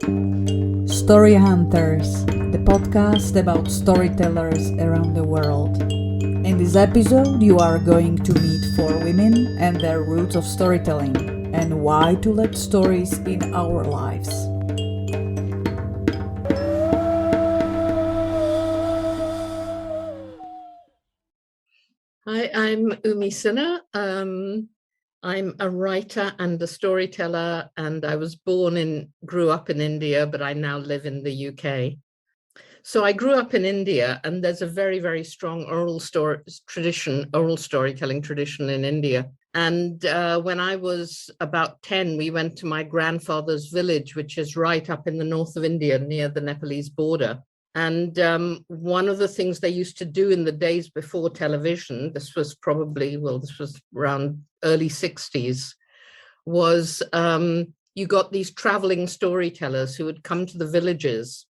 Story Hunters, the podcast about storytellers around the world. In this episode, you are going to meet 4 women and their roots of storytelling, and why to let stories in our lives. Hi, I'm Umi Sinha. I'm a writer and a storyteller, and I was grew up in India, but I now live in the UK. So I grew up in India, and there's a very, very strong oral storytelling tradition in India. And when I was about 10, we went to my grandfather's village, which is right up in the north of India, near the Nepalese border. And one of the things they used to do in the days before television, this was around early 60s, was you got these traveling storytellers who would come to the villages,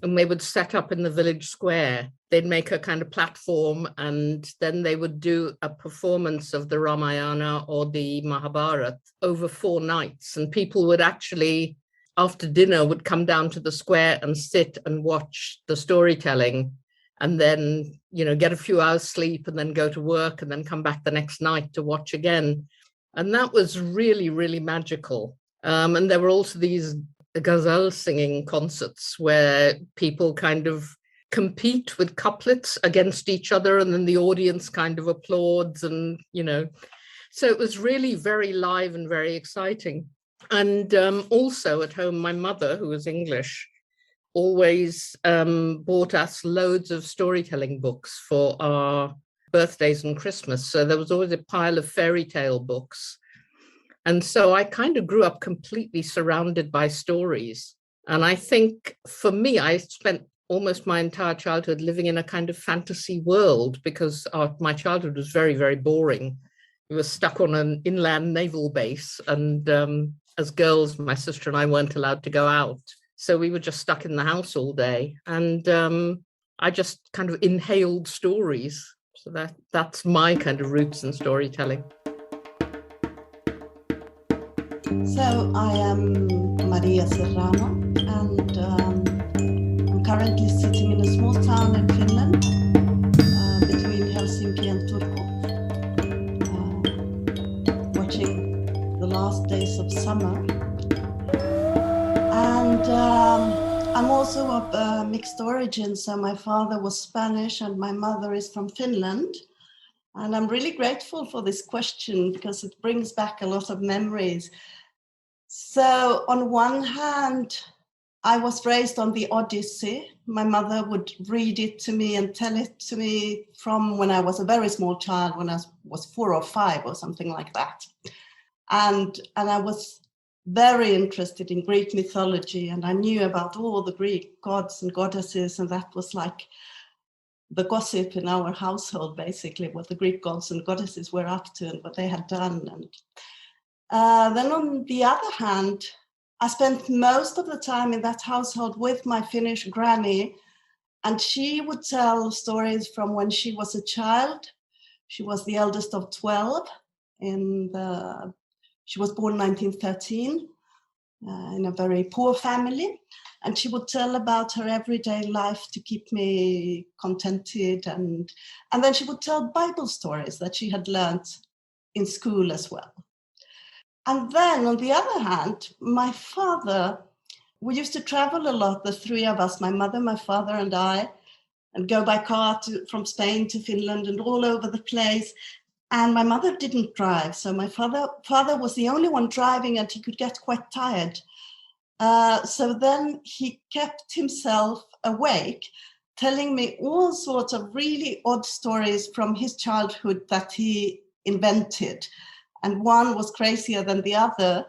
and they would set up in the village square. They'd make a kind of platform, and then they would do a performance of the Ramayana or the Mahabharata over 4 nights. And people would actually, after dinner, would come down to the square and sit and watch the storytelling, and then, get a few hours sleep and then go to work and then come back the next night to watch again. And that was really, really magical. And there were also these ghazal singing concerts where people kind of compete with couplets against each other, and then the audience kind of applauds, and, so it was really very live and very exciting. And also at home, my mother, who was English, always bought us loads of storytelling books for our birthdays and Christmas. So there was always a pile of fairy tale books. And so I kind of grew up completely surrounded by stories. And I think for me, I spent almost my entire childhood living in a kind of fantasy world, because my childhood was very, very boring. We were stuck on an inland naval base, and as girls, my sister and I weren't allowed to go out. So we were just stuck in the house all day. And I just kind of inhaled stories. So that's my kind of roots in storytelling. So I am María Serrano, and I'm currently sitting in a small town in Finland, between Helsinki and Turku, watching the last days of summer. And I'm also of mixed origin, so my father was Spanish and my mother is from Finland. And I'm really grateful for this question, because it brings back a lot of memories. So on one hand, I was raised on the Odyssey. My mother would read it to me and tell it to me from when I was a very small child, when I was 4 or 5 or something like that. And I was very interested in Greek mythology, and I knew about all the Greek gods and goddesses, and that was like the gossip in our household, basically, what the Greek gods and goddesses were up to and what they had done. And then on the other hand, I spent most of the time in that household with my Finnish granny, and she would tell stories from when she was a child. She was the eldest of 12 she was born in 1913 in a very poor family, and she would tell about her everyday life to keep me contented, and then she would tell Bible stories that she had learned in school as well. And then on the other hand, my father, we used to travel a lot, the 3 of us, my mother, my father and I, and go by car from Spain to Finland and all over the place. And my mother didn't drive, so my father was the only one driving, and he could get quite tired. So then he kept himself awake, telling me all sorts of really odd stories from his childhood that he invented. And one was crazier than the other.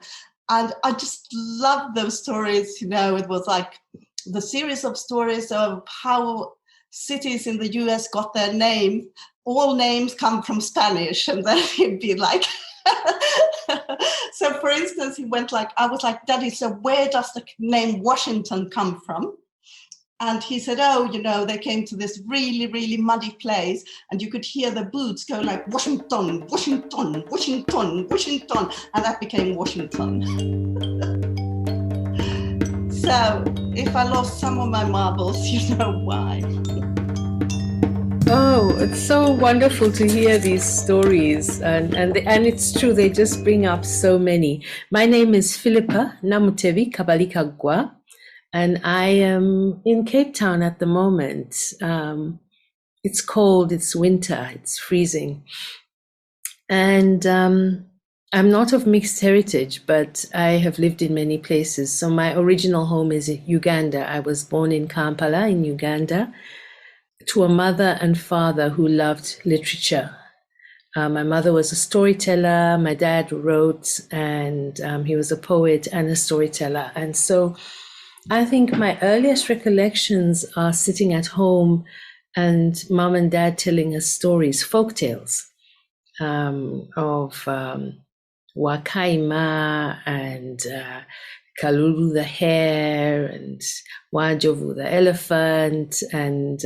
And I just loved those stories. It was like the series of stories of how cities in the US got their name. All names come from Spanish, and then he'd be like, so for instance, I was like, Daddy, so where does the name Washington come from? And he said, they came to this really, really muddy place, and you could hear the boots go like, Washington, Washington, Washington, Washington, and that became Washington. So if I lost some of my marbles, you know why. Oh, it's so wonderful to hear these stories, and it's true, they just bring up so many. My name is Philippa Namutebi Kabali-Kagwa, and I am in Cape Town at the moment. It's cold, it's winter, it's freezing, and I'm not of mixed heritage, but I have lived in many places. So my original home is Uganda. I was born in Kampala in Uganda, to a mother and father who loved literature. My mother was a storyteller, my dad wrote, and he was a poet and a storyteller. And so I think my earliest recollections are sitting at home and mom and dad telling us stories, folk tales of Wakaima and Kalulu the hare and Wajovu the elephant, and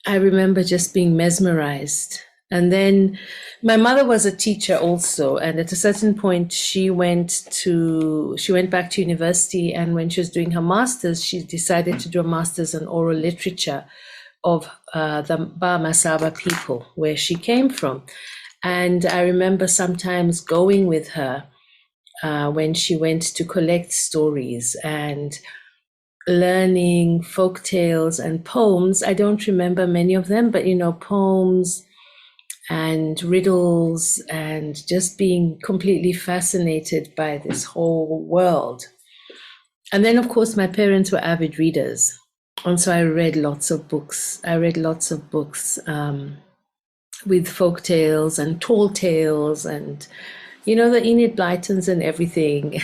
I remember just being mesmerized. And then my mother was a teacher also, and at a certain point she went back to university, and when she was doing her master's, she decided to do a master's in oral literature of the Ba Masaba people, where she came from. And I remember sometimes going with her when she went to collect stories and learning folk tales and poems. I don't remember many of them, but poems and riddles, and just being completely fascinated by this whole world. And then, of course, my parents were avid readers, and so I read lots of books. With folk tales and tall tales, and the Enid Blytons and everything.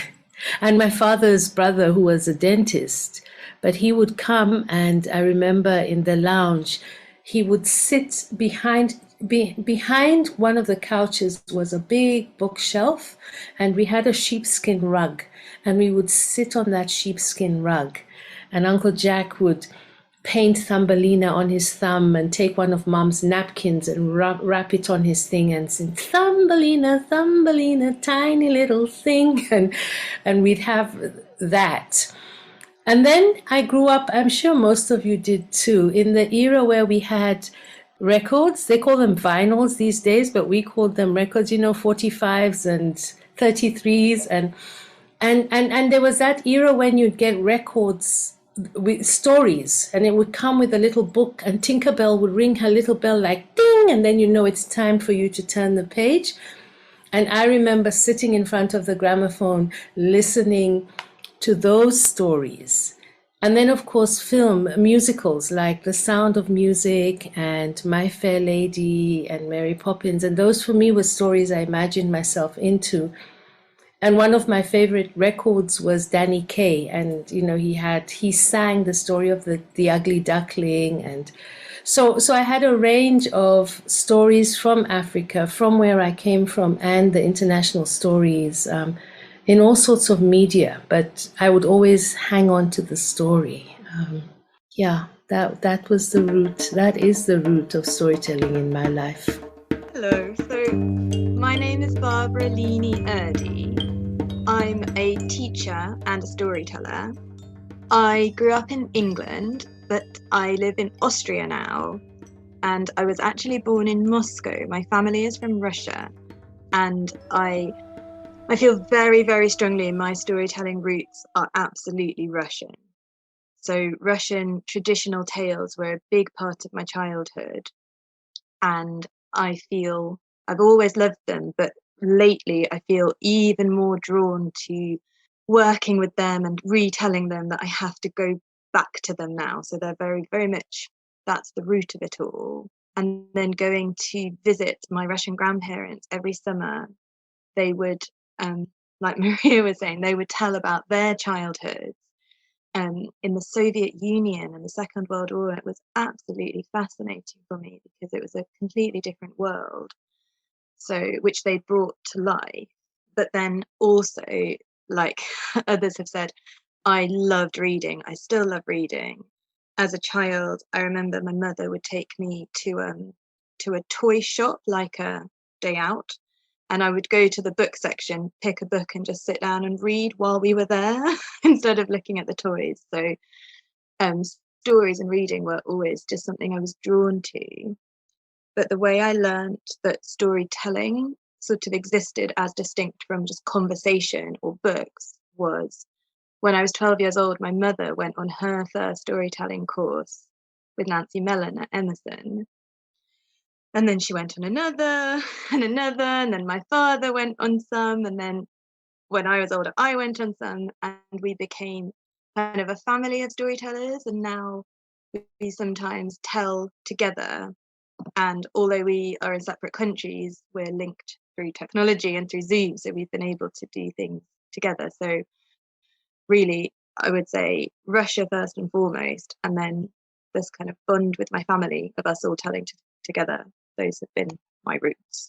And my father's brother, who was a dentist, but he would come, and I remember in the lounge, he would sit behind one of the couches was a big bookshelf, and we had a sheepskin rug, and we would sit on that sheepskin rug, and Uncle Jack would paint Thumbelina on his thumb and take one of Mom's napkins and wrap it on his thing and sing, Thumbelina, Thumbelina, tiny little thing. And we'd have that. And then I grew up, I'm sure most of you did too, in the era where we had records. They call them vinyls these days, but we called them records, 45s and 33s. And there was that era when you'd get records with stories, and it would come with a little book, and Tinkerbell would ring her little bell like ding, and then it's time for you to turn the page. And I remember sitting in front of the gramophone listening to those stories. And then, of course, film musicals like The Sound of Music and My Fair Lady and Mary Poppins, and those for me were stories I imagined myself into. And one of my favorite records was Danny Kaye, and he sang the story of the Ugly Duckling, and so I had a range of stories from Africa, from where I came from, and the international stories in all sorts of media. But I would always hang on to the story. That was the root. That is the root of storytelling in my life. Hello. So my name is Barbara Leeney Erde. I'm a teacher and a storyteller. I grew up in England, but I live in Austria now. And I was actually born in Moscow. My family is from Russia. And I feel very, very strongly my storytelling roots are absolutely Russian. So Russian traditional tales were a big part of my childhood. And I feel I've always loved them, but lately I feel even more drawn to working with them and retelling them, that I have to go back to them now. So they're very, very much, that's the root of it all. And then going to visit my Russian grandparents every summer, they would, like Maria was saying, they would tell about their childhoods in the Soviet Union and the Second World War. It was absolutely fascinating for me because it was a completely different world, so which they brought to life. But then also, like others have said, I loved reading. I still love reading. As a child, I remember my mother would take me to a toy shop, like a day out, And I would go to the book section, pick a book and just sit down and read while we were there instead of looking at the toys. So stories and reading were always just something I was drawn to. But the way I learned that storytelling sort of existed as distinct from just conversation or books was when I was 12 years old. My mother went on her first storytelling course with Nancy Mellon at Emerson. And then she went on another, and then my father went on some. And then when I was older, I went on some, and we became kind of a family of storytellers. And now we sometimes tell together. And although we are in separate countries, we're linked through technology and through Zoom. So we've been able to do things together. So really, I would say Russia first and foremost, and then this kind of bond with my family of us all telling together. Those have been my roots.